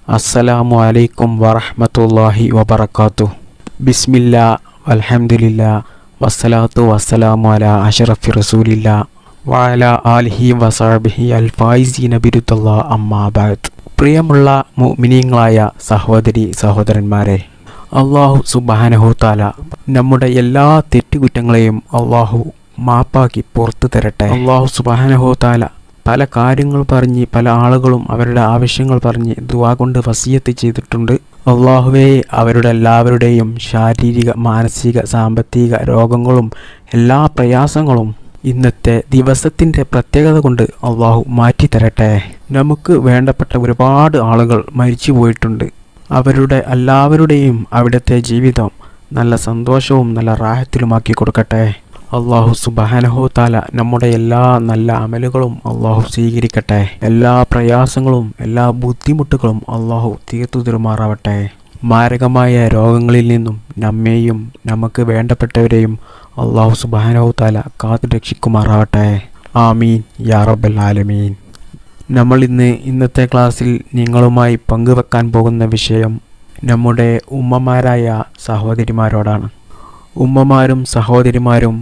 അസ്സലാമു അലൈക്കും വറഹ്മത്തുള്ളാഹി വബറകാതുഹു. ബിസ്മില്ലാ വൽഹംദുലില്ലാ വസ്സലാത്തു വസ്സലാമു അലാ അഷ്റഫി റസൂലില്ലാ വഅലാ ആലിഹി വസഹ്ബിഹി അൽ ഫായിസീന ബിറുദല്ലാഹ് അമ്മാ ബഅദ്. പ്രിയമുള്ള മുഅ്മിനീങ്ങളായ സഹോദരി സഹോദരന്മാരെ, അല്ലാഹു സുബ്ഹാനഹു തആല നമ്മുടെ എല്ലാ തെറ്റുകുറ്റങ്ങളെയും അല്ലാഹു മാപ്പാക്കി പുറത്തു തരട്ടെ. അല്ലാഹു സുബ്ഹാനഹു തആല പല കാര്യങ്ങൾ പറഞ്ഞ് പല ആളുകളും അവരുടെ ആവശ്യങ്ങൾ പറഞ്ഞ് ദുആ കൊണ്ട് വസിയത്ത് ചെയ്തിട്ടുണ്ട്. അല്ലാഹുവേ, അവരുടെ എല്ലാവരുടെയും ശാരീരിക, മാനസിക, സാമ്പത്തിക രോഗങ്ങളും എല്ലാ പ്രയാസങ്ങളും ഇന്നത്തെ ദിവസത്തിൻ്റെ പ്രത്യേകത കൊണ്ട് അല്ലാഹു മാറ്റിത്തരട്ടെ. നമുക്ക് വേണ്ടപ്പെട്ട ഒരുപാട് ആളുകൾ മരിച്ചു പോയിട്ടുണ്ട്. അവരുടെ എല്ലാവരുടെയും അവിടുത്തെ ജീവിതം നല്ല സന്തോഷവും നല്ല റാഹത്തിലുമാക്കി കൊടുക്കട്ടെ. അല്ലാഹു സുബ്ഹാനഹു തആല നമ്മുടെ എല്ലാ നല്ല അമലുകളും അല്ലാഹു സ്വീകരിക്കട്ടെ. എല്ലാ പ്രയാസങ്ങളും എല്ലാ ബുദ്ധിമുട്ടുകളും അല്ലാഹു തീർത്തു തരുമാറാവട്ടെ. മാരകമായ രോഗങ്ങളിൽ നിന്നും നമ്മെയും നമുക്ക് വേണ്ടപ്പെട്ടവരെയും അല്ലാഹു സുബ്ഹാനഹു തആല കാത്തു രക്ഷിക്കുമാറാവട്ടെ. ആമീൻ യാ റബ്ബൽ ആലമീൻ. നമ്മൾ ഇന്നത്തെ ക്ലാസ്സിൽ നിങ്ങളുമായി പങ്കുവെക്കാൻ പോകുന്ന വിഷയം നമ്മുടെ ഉമ്മമാരായ സഹോദരിമാരോടാണ്. ഉമ്മമാരും സഹോദരിമാരും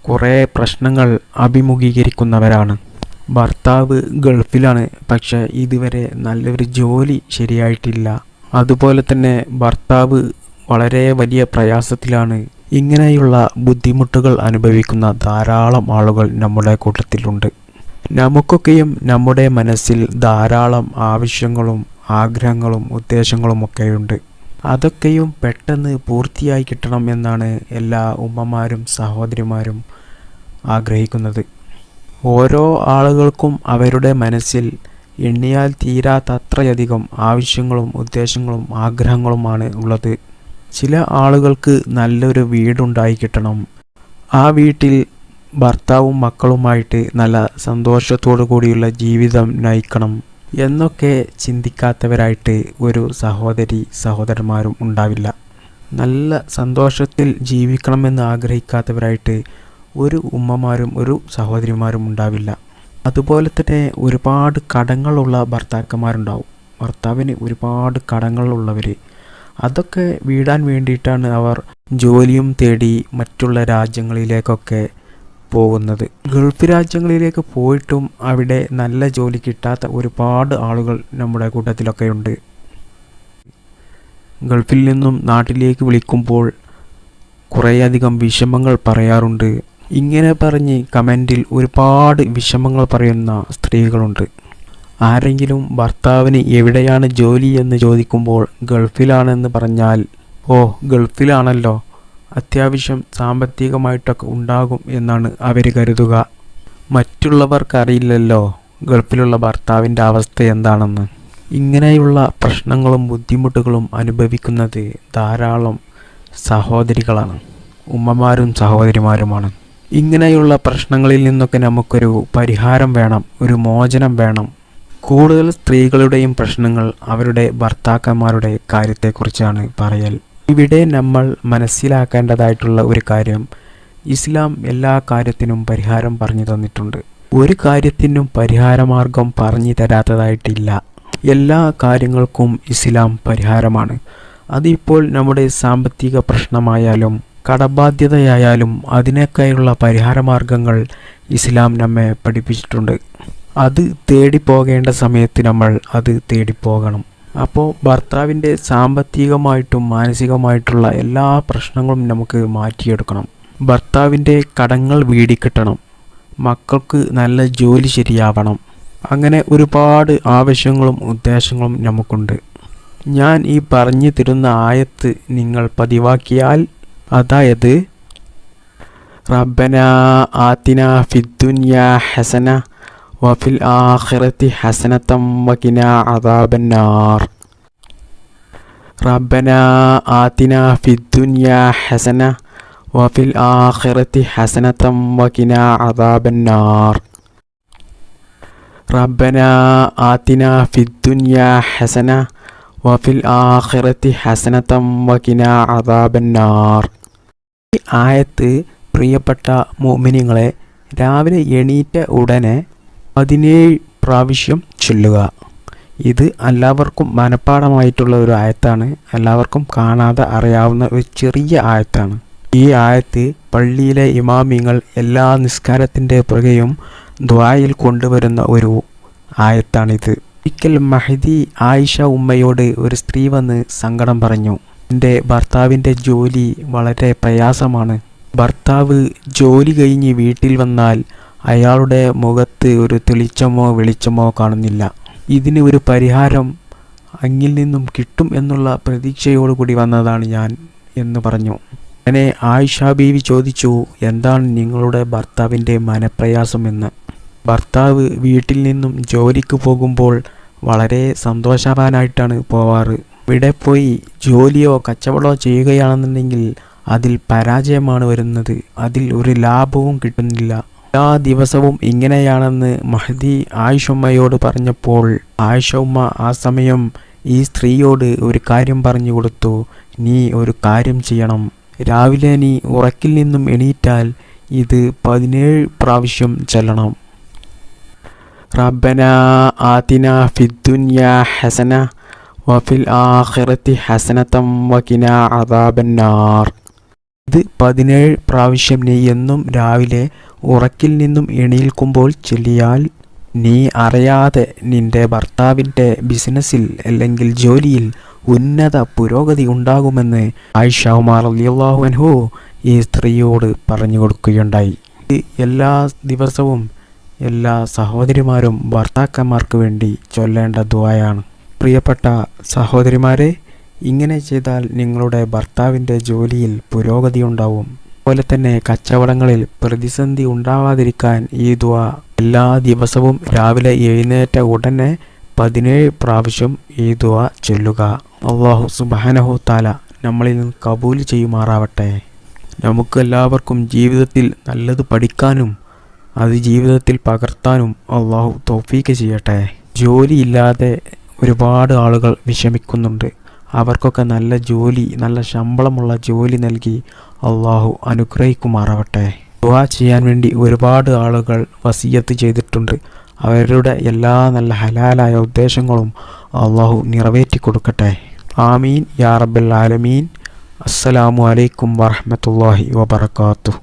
കുറേ പ്രശ്നങ്ങൾ അഭിമുഖീകരിക്കുന്നവരാണ്. ഭർത്താവ് ഗൾഫിലാണ്, പക്ഷേ ഇതുവരെ നല്ലൊരു ജോലി ശരിയായിട്ടില്ല. അതുപോലെ തന്നെ ഭർത്താവ് വളരെ വലിയ പ്രയാസത്തിലാണ്. ഇങ്ങനെയുള്ള ബുദ്ധിമുട്ടുകൾ അനുഭവിക്കുന്ന ധാരാളം ആളുകൾ നമ്മുടെ കൂട്ടത്തിലുണ്ട്. നമുക്കൊക്കെയും നമ്മുടെ മനസ്സിൽ ധാരാളം ആവശ്യങ്ങളും ആഗ്രഹങ്ങളും ഉദ്ദേശങ്ങളും ഒക്കെയുണ്ട്. അതൊക്കെയും പെട്ടെന്ന് പൂർത്തിയായി കിട്ടണം എന്നാണ് എല്ലാ ഉമ്മമാരും സഹോദരിമാരും ആഗ്രഹിക്കുന്നത്. ഓരോ ആളുകൾക്കും അവരുടെ മനസ്സിൽ എണ്ണിയാൽ തീരാത്തത്രയധികം ആവശ്യങ്ങളും ഉദ്ദേശങ്ങളും ആഗ്രഹങ്ങളുമാണ് ഉള്ളത്. ചില ആളുകൾക്ക് നല്ലൊരു വീടുണ്ടായി കിട്ടണം, ആ വീട്ടിൽ ഭർത്താവും മക്കളുമായിട്ട് നല്ല സന്തോഷത്തോടു കൂടിയുള്ള ജീവിതം നയിക്കണം എന്നൊക്കെ ചിന്തിക്കാത്തവരായിട്ട് ഒരു സഹോദരി സഹോദരന്മാരും ഉണ്ടാവില്ല. നല്ല സന്തോഷത്തിൽ ജീവിക്കണമെന്ന് ആഗ്രഹിക്കാത്തവരായിട്ട് ഒരു ഉമ്മമാരും ഒരു സഹോദരിമാരും ഉണ്ടാവില്ല. അതുപോലെ തന്നെ ഒരുപാട് കടങ്ങളുള്ള ഭർത്താക്കന്മാരുണ്ടാവും. ഭർത്താവിന് ഒരുപാട് കടങ്ങളുള്ളവർ, അതൊക്കെ വീടാൻ വേണ്ടിയിട്ടാണ് അവർ ജോലിയും തേടി മറ്റുള്ള രാജ്യങ്ങളിലേക്കൊക്കെ പോകുന്നത്. ഗൾഫ് രാജ്യങ്ങളിലേക്ക് പോയിട്ടും അവിടെ നല്ല ജോലി കിട്ടാത്ത ഒരുപാട് ആളുകൾ നമ്മുടെ കൂട്ടത്തിലൊക്കെ ഉണ്ട്. ഗൾഫിൽ നിന്നും നാട്ടിലേക്ക് വിളിക്കുമ്പോൾ കുറേയധികം വിഷമങ്ങൾ പറയാറുണ്ട്. ഇങ്ങനെ പറഞ്ഞ് കമൻറ്റിൽ ഒരുപാട് വിഷമങ്ങൾ പറയുന്ന സ്ത്രീകളുണ്ട്. ആരെങ്കിലും ഭർത്താവിന് എവിടെയാണ് ജോലി എന്ന് ചോദിക്കുമ്പോൾ ഗൾഫിലാണെന്ന് പറഞ്ഞാൽ, ഓ ഗൾഫിലാണല്ലോ, അത്യാവശ്യം സാമ്പത്തികമായിട്ടൊക്കെ ഉണ്ടാകും എന്നാണ് അവർ കരുതുക. മറ്റുള്ളവർക്കറിയില്ലല്ലോ ഗൾഫിലുള്ള ഭർത്താവിൻ്റെ അവസ്ഥ എന്താണെന്ന്. ഇങ്ങനെയുള്ള പ്രശ്നങ്ങളും ബുദ്ധിമുട്ടുകളും അനുഭവിക്കുന്നത് ധാരാളം സഹോദരികളാണ്, ഉമ്മമാരും സഹോദരിമാരുമാണ്. ഇങ്ങനെയുള്ള പ്രശ്നങ്ങളിൽ നിന്നൊക്കെ നമുക്കൊരു പരിഹാരം വേണം, ഒരു മോചനം വേണം. കൂടുതൽ സ്ത്രീകളുടെയും പ്രശ്നങ്ങൾ അവരുടെ ഭർത്താക്കന്മാരുടെ കാര്യത്തെക്കുറിച്ചാണ് പറയൽ. ഇവിടെ നമ്മൾ മനസ്സിലാക്കേണ്ടതായിട്ടുള്ള ഒരു കാര്യം, ഇസ്ലാം എല്ലാ കാര്യത്തിനും പരിഹാരം പറഞ്ഞു തന്നിട്ടുണ്ട്. ഒരു കാര്യത്തിനും പരിഹാരമാർഗം പറഞ്ഞു തരാത്തതായിട്ടില്ല. എല്ലാ കാര്യങ്ങൾക്കും ഇസ്ലാം പരിഹാരമാണ്. അതിപ്പോൾ നമ്മുടെ സാമ്പത്തിക പ്രശ്നമായാലും കടബാധ്യതയായാലും അതിനൊക്കെയുള്ള പരിഹാരമാർഗങ്ങൾ ഇസ്ലാം നമ്മെ പഠിപ്പിച്ചിട്ടുണ്ട്. അത് തേടിപ്പോകേണ്ട സമയത്ത് നമ്മൾ അത് തേടിപ്പോകണം. അപ്പോൾ ഭർത്താവിൻ്റെ സാമ്പത്തികമായിട്ടും മാനസികമായിട്ടുള്ള എല്ലാ പ്രശ്നങ്ങളും നമുക്ക് മാറ്റിയെടുക്കണം. ഭർത്താവിൻ്റെ കടങ്ങൾ വീടിക്കിട്ടണം, മക്കൾക്ക് നല്ല ജോലി ശരിയാവണം. അങ്ങനെ ഒരുപാട് ആവശ്യങ്ങളും ഉദ്ദേശങ്ങളും നമുക്കുണ്ട്. ഞാൻ ഈ പറഞ്ഞു തരുന്ന ആയത്ത് നിങ്ങൾ പതിവാക്കിയാൽ, അതായത് റബ്ബനാ ആതിനാ ഫിദ്ദുനിയാ ഹസന വഫിൽ ആഖിറതി ഹസനതം വഖിനാ അദാബന്നാർ. റബ്ബനാ ആതിനാ ഫിദ്ദുനിയാ ഹസന വഫിൽ ആഖിറതി ഹസനതം വഖിനാ അദാബന്നാർ. റബ്ബനാ ആതിനാ ഫിദ്ദുനിയാ ഹസന വഫിൽ ആഖിറതി ഹസനതം വഖിനാ അദാബന്നാർ. ഈ ആയത്ത് പ്രിയപ്പെട്ട മുഅ്മിനീങ്ങളെ രാവിലെ എണീറ്റ ഉടനെ 17 പ്രാവശ്യം ചൊല്ലുക. ഇത് എല്ലാവർക്കും മനഃപ്പാഠമായിട്ടുള്ള ഒരു ആയത്താണ്. എല്ലാവർക്കും കാണാതെ അറിയാവുന്ന ഒരു ചെറിയ ആയത്താണ്. ഈ ആയത്ത് പള്ളിയിലെ ഇമാമിങ്ങൾ എല്ലാ നിസ്കാരത്തിൻ്റെ പുറകെയും ദുആയിൽ കൊണ്ടുവരുന്ന ഒരു ആയത്താണിത്. ഒരിക്കൽ മഹദി ആയിഷ ഉമ്മയോട് ഒരു സ്ത്രീ വന്ന് സങ്കടം പറഞ്ഞു. എൻ്റെ ഭർത്താവിൻ്റെ ജോലി വളരെ പ്രയാസമാണ്. ഭർത്താവ് ജോലി കഴിഞ്ഞ് വീട്ടിൽ വന്നാൽ അയാളുടെ മുഖത്ത് ഒരു തെളിച്ചമോ വെളിച്ചമോ കാണുന്നില്ല. ഇതിന് ഒരു പരിഹാരം അങ്ങിൽ നിന്നും കിട്ടും എന്നുള്ള പ്രതീക്ഷയോടുകൂടി വന്നതാണ് ഞാൻ എന്ന് പറഞ്ഞു. അങ്ങനെ ആയിഷ ബീവി ചോദിച്ചു, എന്താണ് നിങ്ങളുടെ ഭർത്താവിൻ്റെ മനപ്രയാസമെന്ന്. ഭർത്താവ് വീട്ടിൽ നിന്നും ജോലിക്ക് പോകുമ്പോൾ വളരെ സന്തോഷവാനായിട്ടാണ് പോവാറ്. ഇവിടെ പോയി ജോലിയോ കച്ചവടമോ ചെയ്യുകയാണെന്നുണ്ടെങ്കിൽ അതിൽ പരാജയമാണ് വരുന്നത്. അതിൽ ഒരു ലാഭവും കിട്ടുന്നില്ല. എല്ലാ ദിവസവും ഇങ്ങനെയാണെന്ന് മഹദി ആയിഷമ്മയോട് പറഞ്ഞപ്പോൾ ആയിഷമ്മ ആ സമയം ഈ സ്ത്രീയോട് ഒരു കാര്യം പറഞ്ഞു കൊടുത്തു. നീ ഒരു കാര്യം ചെയ്യണം. രാവിലെ നീ ഉറക്കിൽ നിന്നും എണീറ്റാൽ ഇത് 17 പ്രാവശ്യം ചൊല്ലണം. റബ്ബനാ ആതിനാ ഫിദ്ദുനിയാ ഹസന വഫിൽ ആഖിറതി ഹസനതം വഖിനാ അദാബന്നാർ. ഇത് 17 പ്രാവശ്യം നീ എന്നും രാവിലെ ഉറക്കിൽ നിന്നും എണീൽക്കുമ്പോൾ ചൊല്ലിയാൽ നീ അറിയാതെ നിന്റെ ഭർത്താവിൻ്റെ ബിസിനസ്സിൽ അല്ലെങ്കിൽ ജോലിയിൽ ഉന്നത പുരോഗതി ഉണ്ടാകുമെന്ന് ആയിഷ ഉമർ റളിയല്ലാഹു അൻഹു ഈ സ്ത്രീയോട് പറഞ്ഞു കൊടുക്കുകയുണ്ടായി. ഇത് എല്ലാ ദിവസവും എല്ലാ സഹോദരിമാരും ഭർത്താക്കന്മാർക്ക് വേണ്ടി ചൊല്ലേണ്ട ദുആയാണ്. പ്രിയപ്പെട്ട സഹോദരിമാരെ, ഇങ്ങനെ ചെയ്താൽ നിങ്ങളുടെ ഭർത്താവിൻ്റെ ജോലിയിൽ പുരോഗതി ഉണ്ടാവും. അതുപോലെ തന്നെ കച്ചവടങ്ങളിൽ പ്രതിസന്ധി ഉണ്ടാവാതിരിക്കാൻ ഈ ദുആ എല്ലാ ദിവസവും രാവിലെ എഴുന്നേറ്റ ഉടനെ 17 പ്രാവശ്യം ഈ ദുആ ചൊല്ലുക. അല്ലാഹു സുബ്ഹാനഹു തആല നമ്മളിൽ നിന്ന് കബൂൽ ചെയ്യുമാറാവട്ടെ. നമുക്ക് എല്ലാവർക്കും ജീവിതത്തിൽ നല്ലത് പഠിക്കാനും അത് ജീവിതത്തിൽ പകർത്താനും അല്ലാഹു തൗഫീക്ക് ചെയ്യട്ടെ. ജോലിയില്ലാതെ ഒരുപാട് ആളുകൾ വിഷമിക്കുന്നുണ്ട്. അവർക്കൊക്കെ നല്ല ജോലി, നല്ല ശമ്പളമുള്ള ജോലി നൽകി അല്ലാഹു അനുഗ്രഹിക്കുമാറാവട്ടെ. ദുആ ചെയ്യാൻ വേണ്ടി ഒരുപാട് ആളുകൾ വസിയത്ത് ചെയ്തിട്ടുണ്ട്. അവരുടെ എല്ലാ നല്ല ഹലാലായ ഉദ്ദേശങ്ങളും അല്ലാഹു നിറവേറ്റി കൊടുക്കട്ടെ. ആമീൻ യാ റബ്ബൽ ആലമീൻ. അസ്സലാമു അലൈക്കും വറഹ്മത്തുള്ളാഹി വബറകാതുഹു.